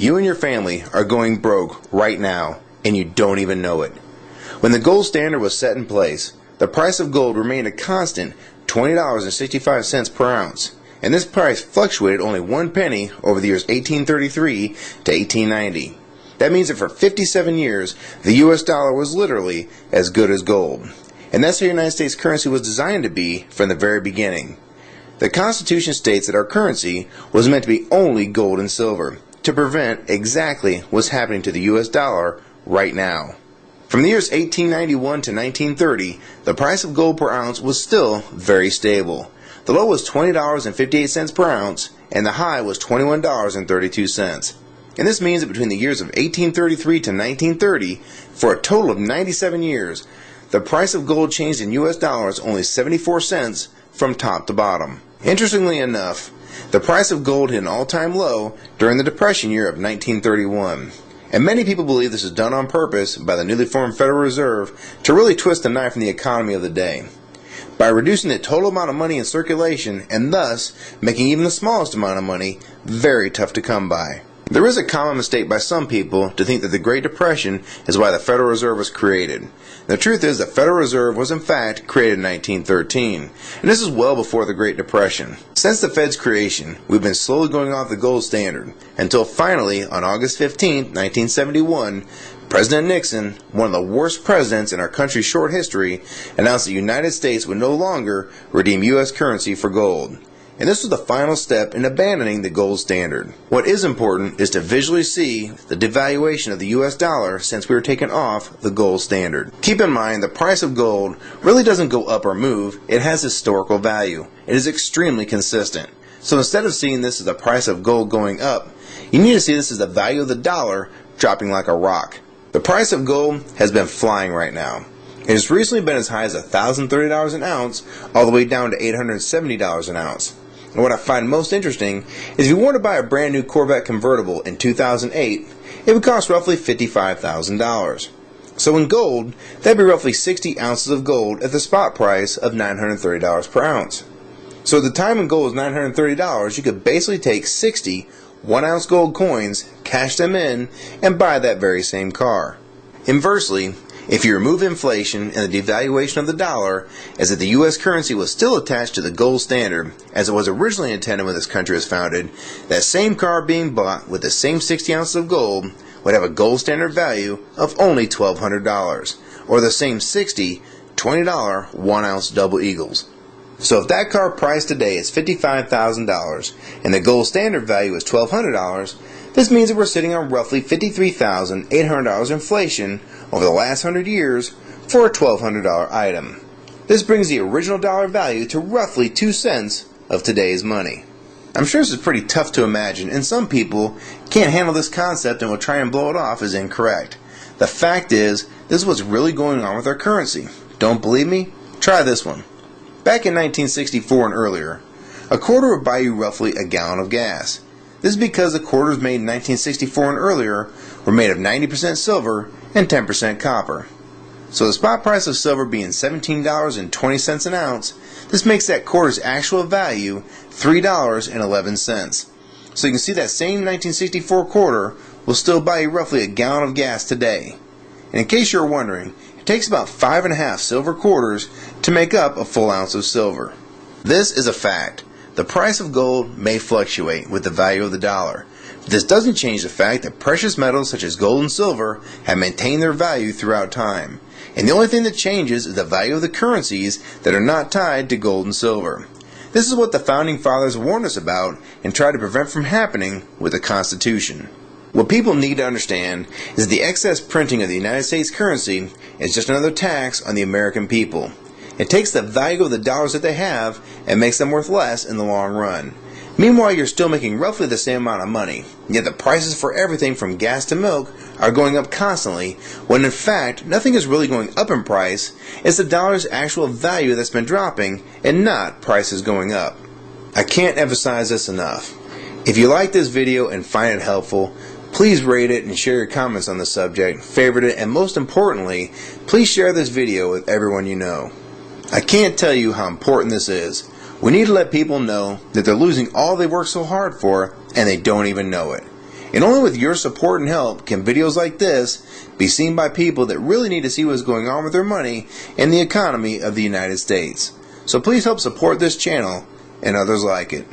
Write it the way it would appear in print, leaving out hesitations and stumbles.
you and your family are going broke right now, and you don't even know it. When the gold standard was set in place, the price of gold remained a constant $20.65 per ounce, and this price fluctuated only 1 penny over the years 1833 to 1890. That means that for 57 years, the US dollar was literally as good as gold. And that's how the United States currency was designed to be from the very beginning. The Constitution states that our currency was meant to be only gold and silver, to prevent exactly what's happening to the US dollar right now. From the years 1891 to 1930, the price of gold per ounce was still very stable. The low was $20.58 per ounce, and the high was $21.32. And this means that between the years of 1833 to 1930, for a total of 97 years, the price of gold changed in US dollars only 74 cents from top to bottom. Interestingly enough, the price of gold hit an all-time low during the Depression year of 1931. And many people believe this is done on purpose by the newly formed Federal Reserve to really twist the knife in the economy of the day, by reducing the total amount of money in circulation and thus making even the smallest amount of money very tough to come by. There is a common mistake by some people to think that the Great Depression is why the Federal Reserve was created. The truth is the Federal Reserve was in fact created in 1913, and this is well before the Great Depression. Since the Fed's creation, we've been slowly going off the gold standard, until finally, on August 15, 1971, President Nixon, one of the worst presidents in our country's short history, announced the United States would no longer redeem U.S. currency for gold. And this was the final step in abandoning the gold standard. What is important is to visually see the devaluation of the US dollar since we were taken off the gold standard. Keep in mind the price of gold really doesn't go up or move, it has historical value. It is extremely consistent. So instead of seeing this as the price of gold going up, you need to see this as the value of the dollar dropping like a rock. The price of gold has been flying right now. It has recently been as high as $1,030 an ounce all the way down to $870 an ounce. And what I find most interesting is if you were to buy a brand new Corvette convertible in 2008, it would cost roughly $55,000. So in gold, that'd be roughly 60 ounces of gold at the spot price of $930 per ounce. So at the time when gold was $930, you could basically take 60 1-ounce gold coins, cash them in, and buy that very same car. Inversely, if you remove inflation and the devaluation of the dollar, as if the U.S. currency was still attached to the gold standard, as it was originally intended when this country was founded, that same car being bought with the same 60 ounces of gold would have a gold standard value of only $1,200, or the same 60 $20 1-ounce double eagles. So if that car price today is $55,000 and the gold standard value is $1,200, this means that we're sitting on roughly $53,800 inflation over the last 100 years for a $1,200 item. This brings the original dollar value to roughly 2 cents of today's money. I'm sure this is pretty tough to imagine, and some people can't handle this concept and will try and blow it off as incorrect. The fact is, this is what's really going on with our currency. Don't believe me? Try this one. Back in 1964 and earlier, a quarter would buy you roughly a gallon of gas. This is because the quarters made in 1964 and earlier were made of 90% silver and 10% copper. So the spot price of silver being $17.20 an ounce, this makes that quarter's actual value $3.11. So you can see that same 1964 quarter will still buy you roughly a gallon of gas today. And in case you're wondering, it takes about 5.5 silver quarters to make up a full ounce of silver. This is a fact. The price of gold may fluctuate with the value of the dollar. But this doesn't change the fact that precious metals such as gold and silver have maintained their value throughout time. And the only thing that changes is the value of the currencies that are not tied to gold and silver. This is what the Founding Fathers warned us about and tried to prevent from happening with the Constitution. What people need to understand is that the excess printing of the United States currency is just another tax on the American people. It takes the value of the dollars that they have and makes them worth less in the long run. Meanwhile, you're still making roughly the same amount of money, yet the prices for everything from gas to milk are going up constantly, when in fact, nothing is really going up in price. It's the dollar's actual value that's been dropping and not prices going up. I can't emphasize this enough. If you like this video and find it helpful, please rate it and share your comments on the subject, favorite it, and most importantly, please share this video with everyone you know. I can't tell you how important this is. We need to let people know that they're losing all they worked so hard for and they don't even know it. And only with your support and help can videos like this be seen by people that really need to see what's going on with their money and the economy of the United States. So please help support this channel and others like it.